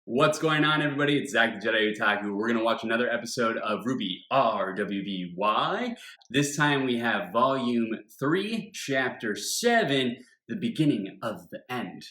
What's going on, everybody? It's Zach the Jedi Otaku. We're going to watch another episode of RWBY, RWBY. This time we have Volume 3, Chapter 7, The Beginning of the End.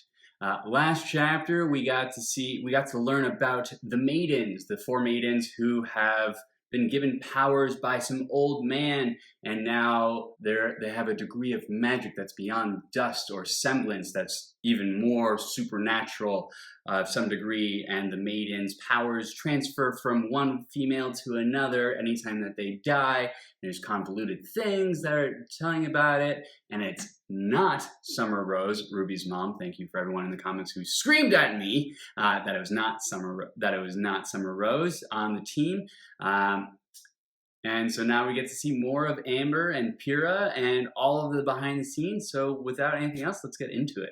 Last chapter, we got to learn about the maidens, the 4 maidens who have been given powers by some old man, and now they have a degree of magic that's beyond dust or semblance, that's even more supernatural of some degree, and the maidens' powers transfer from one female to another anytime that they die. There's convoluted things that are telling about it, and it's not Summer Rose, Ruby's mom. Thank you for everyone in the comments who screamed at me that it was not Summer Rose on the team. And so now we get to see more of Amber and Pyrrha and all of the behind the scenes. So without anything else, let's get into it.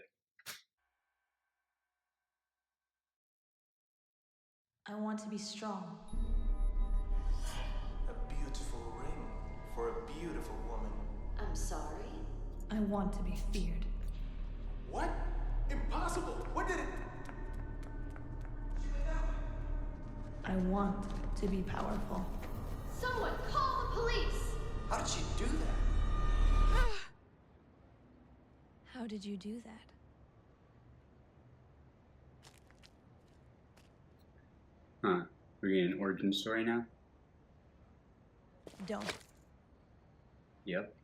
I want to be strong. A beautiful ring for a beautiful woman. I'm sorry? I want to be feared. What? Impossible! What did it... I want to be powerful. Someone call the police! How did she do that? How did you do that? Huh. We're getting an origin story now? Don't. Yep.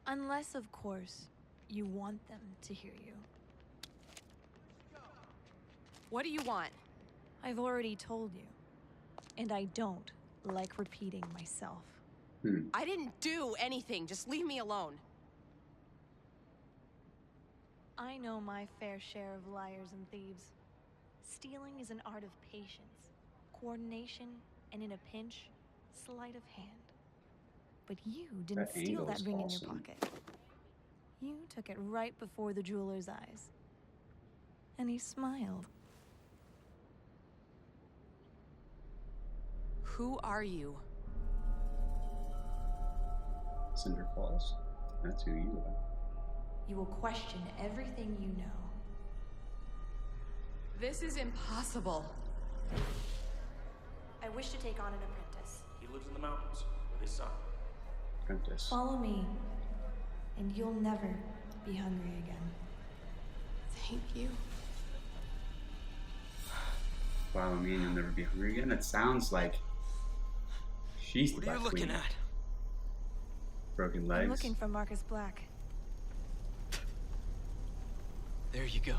Unless, of course, you want them to hear you. What do you want? I've already told you. And I don't like repeating myself. I didn't do anything. Just leave me alone. I know my fair share of liars and thieves. Stealing is an art of patience, coordination, and in a pinch, sleight of hand. But you didn't steal that ring in your pocket. You took it right before the jeweler's eyes. And he smiled. Who are you? Cinder Falls. That's who you are. You will question everything you know. This is impossible. I wish to take on an apprentice. He lives in the mountains with his son. Apprentice. Follow me, and you'll never be hungry again. Thank you. Follow me and you'll never be hungry again. It sounds like she's the What are you Black looking Queen. at? Broken legs. I'm looking for Marcus Black. There you go.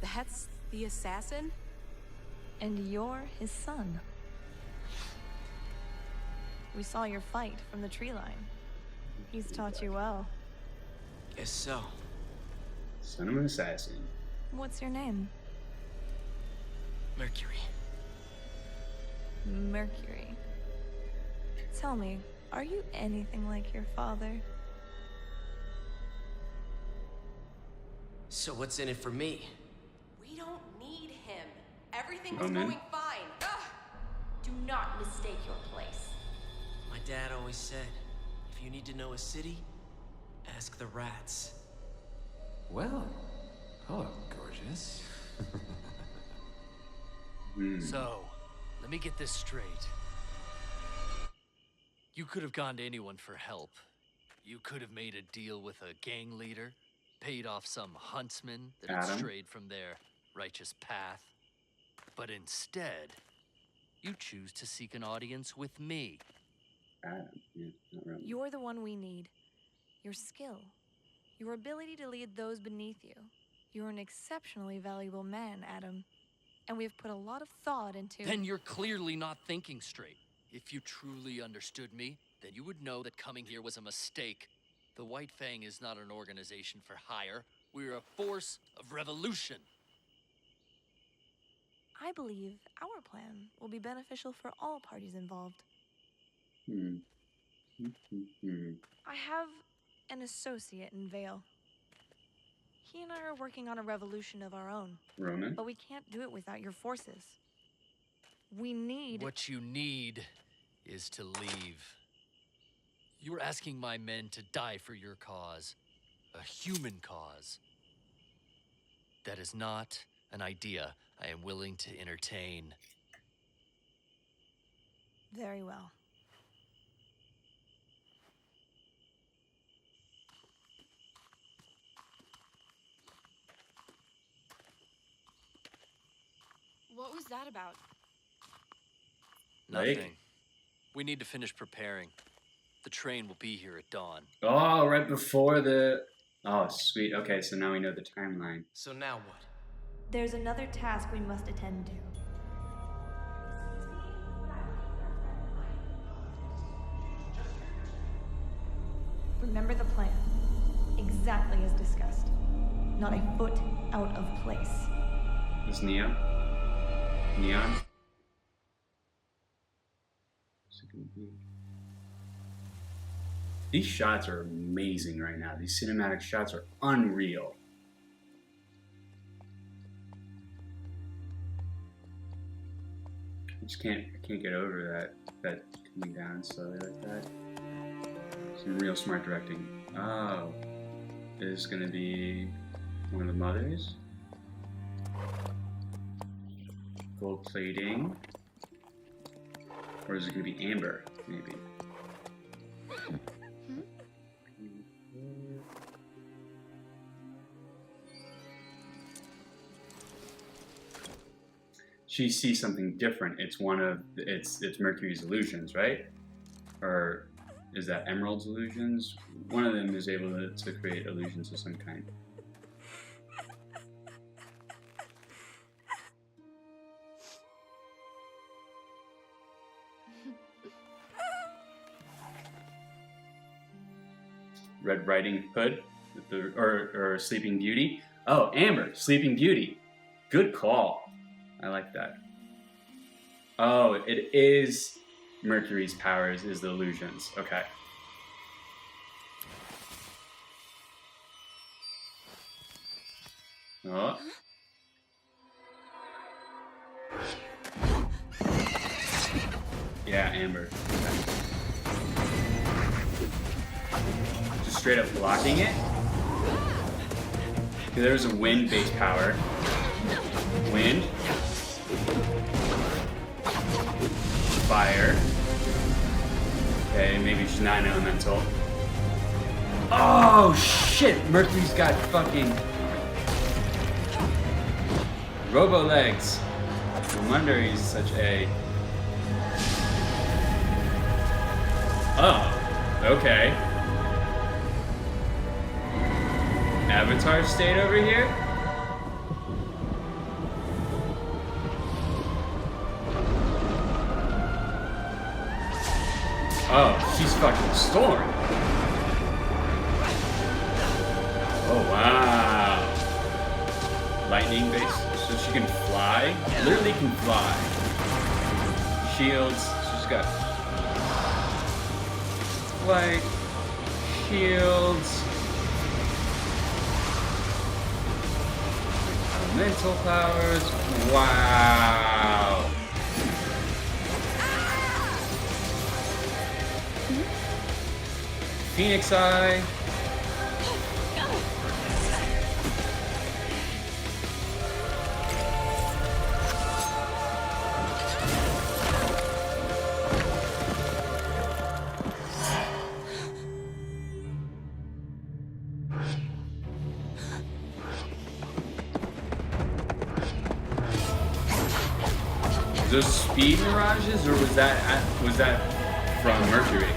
That's the assassin? And you're his son. We saw your fight from the tree line. He's taught you well. Guess so. Son of an assassin. What's your name? Mercury. Mercury. Tell me, are you anything like your father? So what's in it for me? We don't need him. Everything Oh, was man. going fine. Ugh. Do not mistake your place. My dad always said, if you need to know a city, ask the rats. Well, hello, gorgeous. So, let me get this straight. You could have gone to anyone for help. You could have made a deal with a gang leader, paid off some huntsman that had Adam. strayed from their righteous path. But instead, you choose to seek an audience with me. Adam. Yeah, not really. You're the one we need. Your skill. Your ability to lead those beneath you. You're an exceptionally valuable man, Adam. And we've put a lot of thought into... Then you're clearly not thinking straight. If you truly understood me, then you would know that coming here was a mistake. The White Fang is not an organization for hire. We're a force of revolution. I believe our plan will be beneficial for all parties involved. I have an associate in Vale. He and I are working on a revolution of our own, Ronan. but we can't do it without your forces. We need... What you need is to leave. You're asking my men to die for your cause. A human cause. That is not an idea I am willing to entertain. Very well. What was that about? Like? Nothing. We need to finish preparing. The train will be here at dawn. Oh, right before the... Oh, sweet. Okay, so now we know the timeline. So now what? There's another task we must attend to. Remember the plan. Exactly as discussed. Not a foot out of place. This Neon? Neon? These shots are amazing right now. These cinematic shots are unreal. I can't get over that coming down slowly like that. Some real smart directing. Oh, this is gonna be one of the mothers. Gold plating. Or is it gonna be amber? Maybe. She sees something different. It's it's Mercury's illusions, right? Or is that Emerald's illusions? One of them is able to create illusions of some kind. Red Riding Hood, or Sleeping Beauty. Oh, Amber, Sleeping Beauty. Good call. I like that. Oh, it is Mercury's powers is the illusions. Okay. Oh. Yeah, Amber. Okay. Just straight up blocking it. There's a wind-based power. Wind. Fire. Okay, maybe she's not an elemental. Oh shit! Mercury's got fucking robo legs. No wonder he's such a... Oh, okay. Avatar state over here? Oh, she's fucking Storm. Oh, wow. Lightning base, so she can fly? Literally can fly. Shields, she's got flight, shields, elemental powers. Wow. Phoenix Eye. Those speed mirages, or was that from Mercury?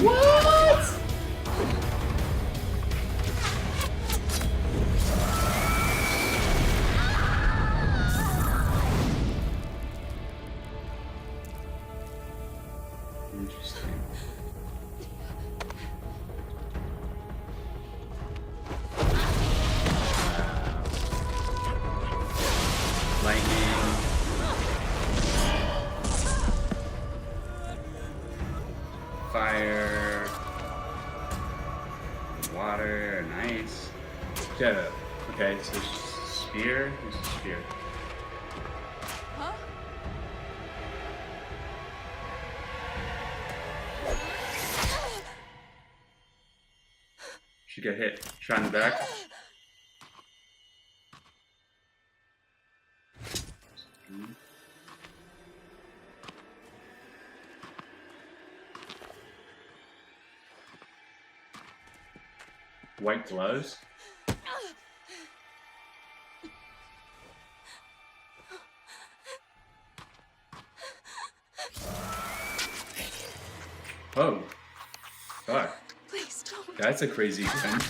What? Interesting. Lightning. Fire. Water and ice. Yeah. Okay, so spear. Who's a spear? Huh? She got hit. Shot in the back. White gloves. Oh. Fuck. Please don't. That's a crazy gun.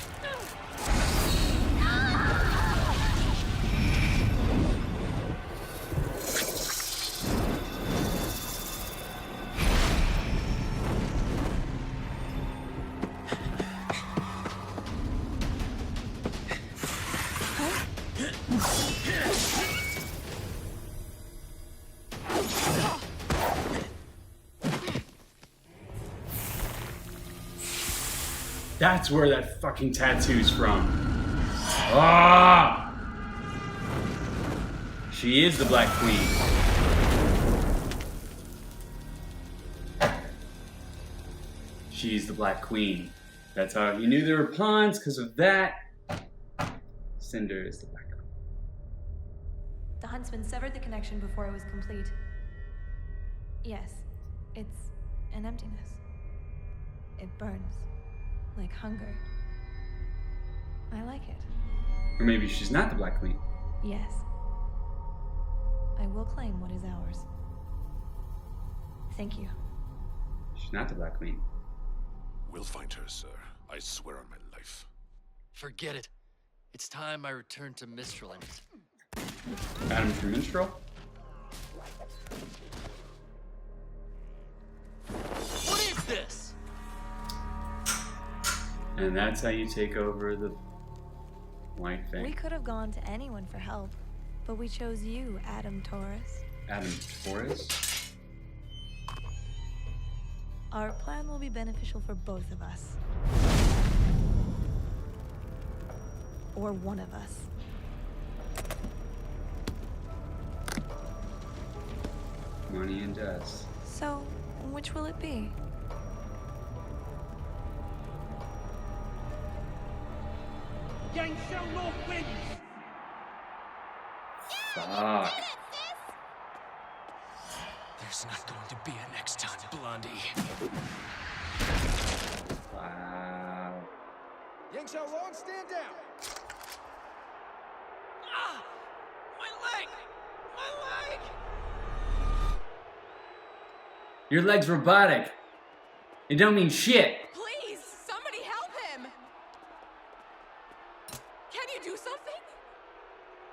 That's where that fucking tattoo's from. Ah! She is the Black Queen. She's the Black Queen. That's how he knew they were pawns, because of that. Cinder is the Black Queen. The huntsman severed the connection before it was complete. Yes, it's an emptiness. It burns. Like hunger. I like it. Or maybe she's not the Black Queen. Yes. I will claim what is ours. Thank you. She's not the Black Queen. We'll find her, sir. I swear on my life. Forget it. It's time I return to Mistraland. Adam from Minstrel? What is this? And that's how you take over the White Fang. We could have gone to anyone for help, but we chose you, Adam Taurus. Adam Taurus? Our plan will be beneficial for both of us. Or one of us. Money and dust. So, which will it be? Fuck. There's not going to be a next time, Blondie. Wow. Yang Xiaolong, stand down! Ah! My leg! My leg! Your leg's robotic. It don't mean shit. Please, somebody help him! Can you do something?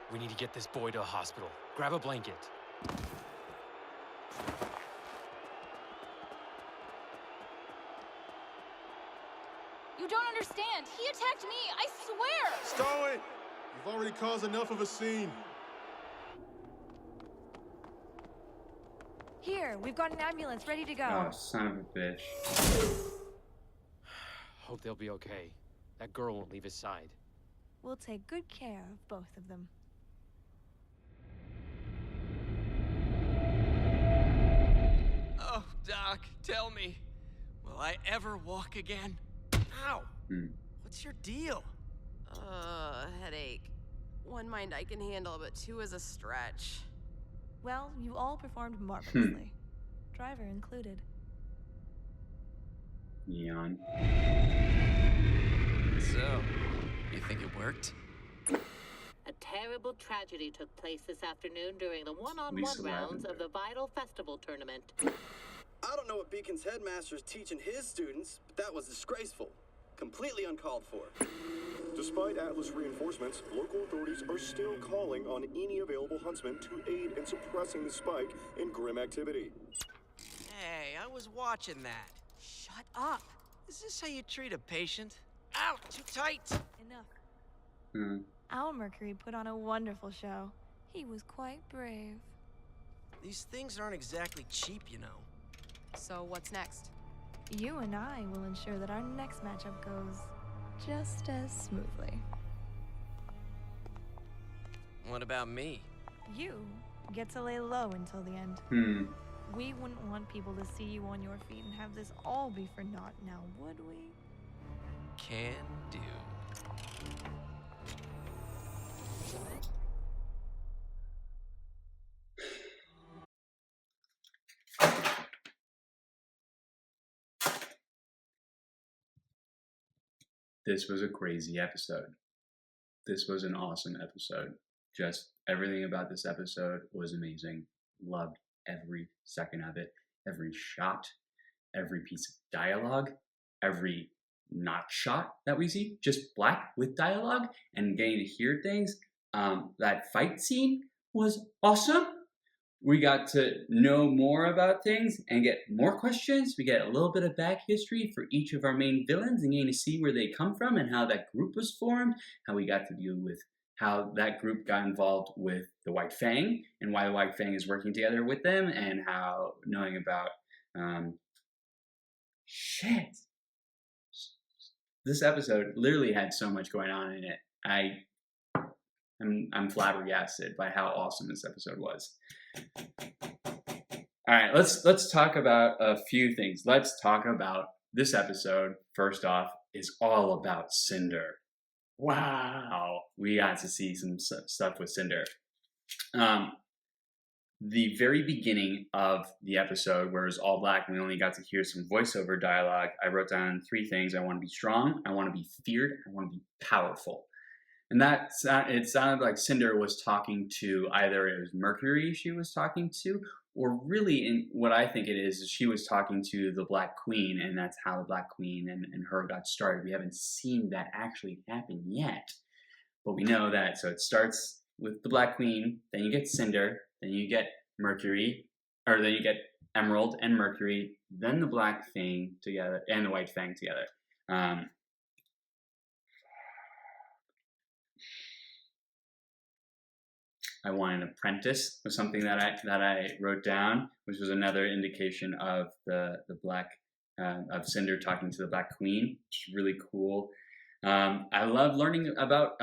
We need to get this boy to a hospital. Grab a blanket. You don't understand. He attacked me, I swear! Stow it! You've already caused enough of a scene. Here, we've got an ambulance ready to go. Oh, son of a bitch. Hope they'll be okay. That girl won't leave his side. We'll take good care of both of them. Oh, Doc, tell me. Will I ever walk again? Ow! What's your deal? Headache. One mind I can handle, but two is a stretch. Well, you all performed marvelously. Driver included. Neon. So, you think it worked? A terrible tragedy took place this afternoon during the one-on-one Lisa rounds Lavender. of the Vital Festival tournament. I don't know what Beacon's headmaster's teaching his students, but that was disgraceful. Completely uncalled for. Despite Atlas reinforcements, local authorities are still calling on any available huntsman to aid in suppressing the spike in grim activity. Hey, I was watching that. Shut up! Is this how you treat a patient? Ow, too tight! Enough. Our Mercury put on a wonderful show. He was quite brave. These things aren't exactly cheap, you know. So what's next? You and I will ensure that our next matchup goes just as smoothly. What about me? You get to lay low until the end. We wouldn't want people to see you on your feet and have this all be for naught now, would we? Can do. this was a crazy episode. This was an awesome episode. Just everything about this episode was amazing. Loved every second of it, every shot, every piece of dialogue, every not shot that we see, just black with dialogue and getting to hear things. That fight scene was awesome. We got to know more about things and get more questions. We get a little bit of back history for each of our main villains and getting to see where they come from and how that group was formed, how we got to deal with how that group got involved with the White Fang and why the White Fang is working together with them, and how knowing about this episode literally had so much going on in it. I'm flabbergasted by how awesome this episode was. All right, let's talk about a few things. Let's talk about this episode. First off, is all about Cinder. Wow, we got to see some stuff with Cinder. The very beginning of the episode, where it was all black and we only got to hear some voiceover dialogue, I wrote down 3 things. I want to be strong, I want to be feared, I want to be powerful. And it sounded like Cinder was talking to, either it was Mercury she was talking to, or really, in what I think it is she was talking to the Black Queen, and that's how the Black Queen and her got started. We haven't seen that actually happen yet, but we know that. So it starts with the Black Queen, then you get Cinder, then you get Mercury, or then you get Emerald and Mercury, then the Black Fang together, and the White Fang together. I want an apprentice was something that I wrote down, which was another indication of the black of Cinder talking to the Black Queen, which is really cool. I love learning about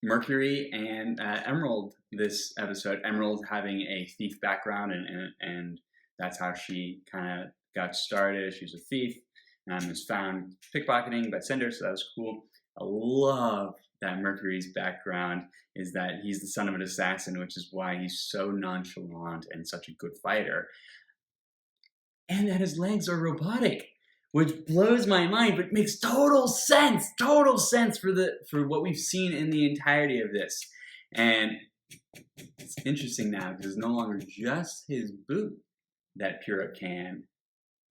Mercury and Emerald this episode. Emerald having a thief background, and that's how she kind of got started. She's a thief and was found pickpocketing by Cinder, so that was cool. I love that Mercury's background is that he's the son of an assassin, which is why he's so nonchalant and such a good fighter. And that his legs are robotic, which blows my mind, but makes total sense for what we've seen in the entirety of this. And it's interesting now because it's no longer just his boot that Pyrrha can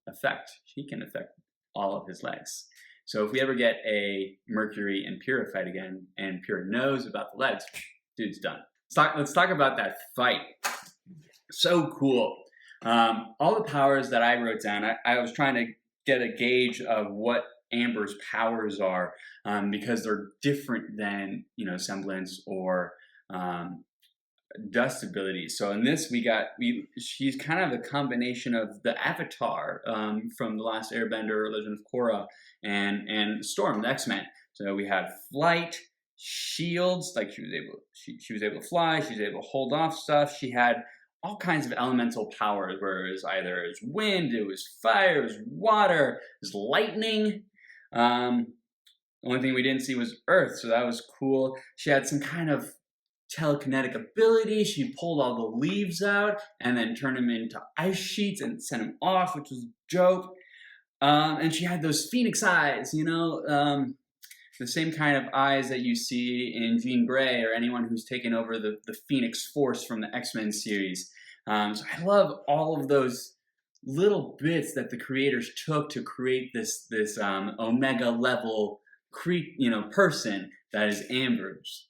affect. She can affect all of his legs. So if we ever get a Mercury and Pyrrha fight again, and Pyrrha knows about the legs, dude's done. Let's talk about that fight. So cool. All the powers that I wrote down, I was trying to get a gauge of what Amber's powers are, because they're different than, Semblance or Dust abilities. So in this, she's kind of a combination of the Avatar from The Last Airbender, Legend of Korra, and Storm, the X-Men. So we had flight, shields, like she was able to fly, she was able to hold off stuff. She had all kinds of elemental powers, where it was wind, it was fire, it was water, it was lightning. The only thing we didn't see was earth, so that was cool. She had some kind of telekinetic ability. She pulled all the leaves out and then turned them into ice sheets and sent them off, which was dope. And she had those phoenix eyes, the same kind of eyes that you see in Jean Grey or anyone who's taken over the Phoenix Force from the X-Men series. So I love all of those little bits that the creators took to create this Omega level person that is Amber's.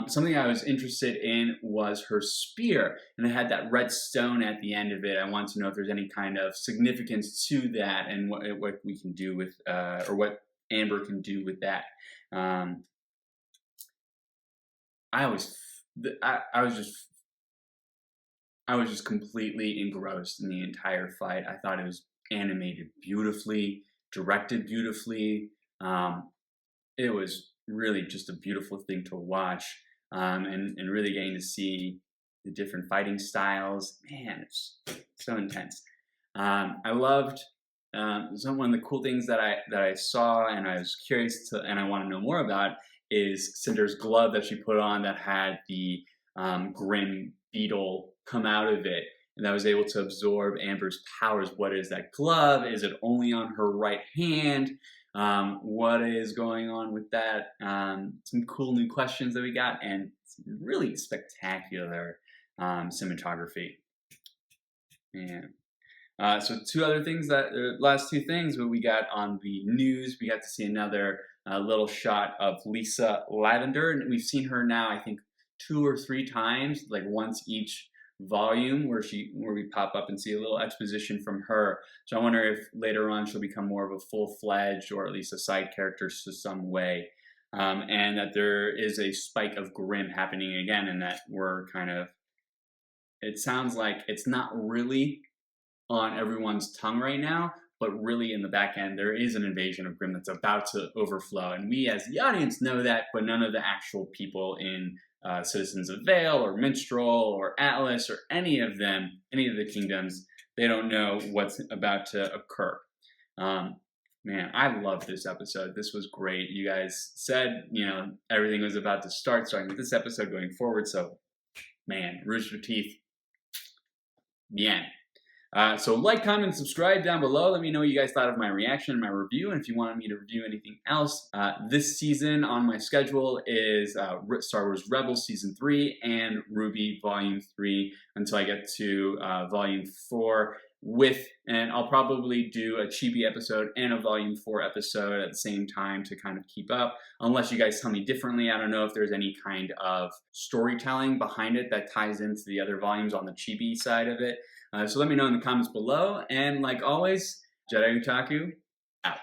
Something I was interested in was her spear, and it had that red stone at the end of it. I want to know if there's any kind of significance to that, and what we can do with, or what Amber can do with that. I was just completely engrossed in the entire fight. I thought it was animated beautifully, directed beautifully. It was really just a beautiful thing to watch, and really getting to see the different fighting styles. Man, it's so intense. I loved one of the cool things that I saw, and I was curious and I want to know more about, is Cinder's glove that she put on that had the Grim Beetle come out of it, and that was able to absorb Amber's powers. What is that glove? Is it only on her right hand? what is going on with that. Some cool new questions that we got, and some really spectacular cinematography. And so two other things, last two things, what we got on the news, we got to see another little shot of Lisa Lavender, and we've seen her now, I think, 2 or 3 times, like once each volume, where we pop up and see a little exposition from her. So I wonder if later on she'll become more of a full-fledged, or at least a side character to some way, and that there is a spike of Grimm happening again, and that we're kind of, it sounds like it's not really on everyone's tongue right now, but really in the back end, there is an invasion of Grimm that's about to overflow. And we as the audience know that, but none of the actual people in Citizens of Vale or Minstrel or Atlas or any of them, any of the kingdoms, they don't know what's about to occur. Man, I love this episode. This was great. You guys said, everything was about to start, starting with this episode going forward. So, man, Rooster Teeth, bien. So like, comment, subscribe down below. Let me know what you guys thought of my reaction and my review, and if you wanted me to review anything else. This season on my schedule is Star Wars Rebels Season 3 and RWBY Volume 3 until I get to Volume 4 and I'll probably do a Chibi episode and a Volume 4 episode at the same time to kind of keep up, unless you guys tell me differently. I don't know if there's any kind of storytelling behind it that ties into the other volumes on the Chibi side of it. So let me know in the comments below, and like always, Jedi Otaku, out.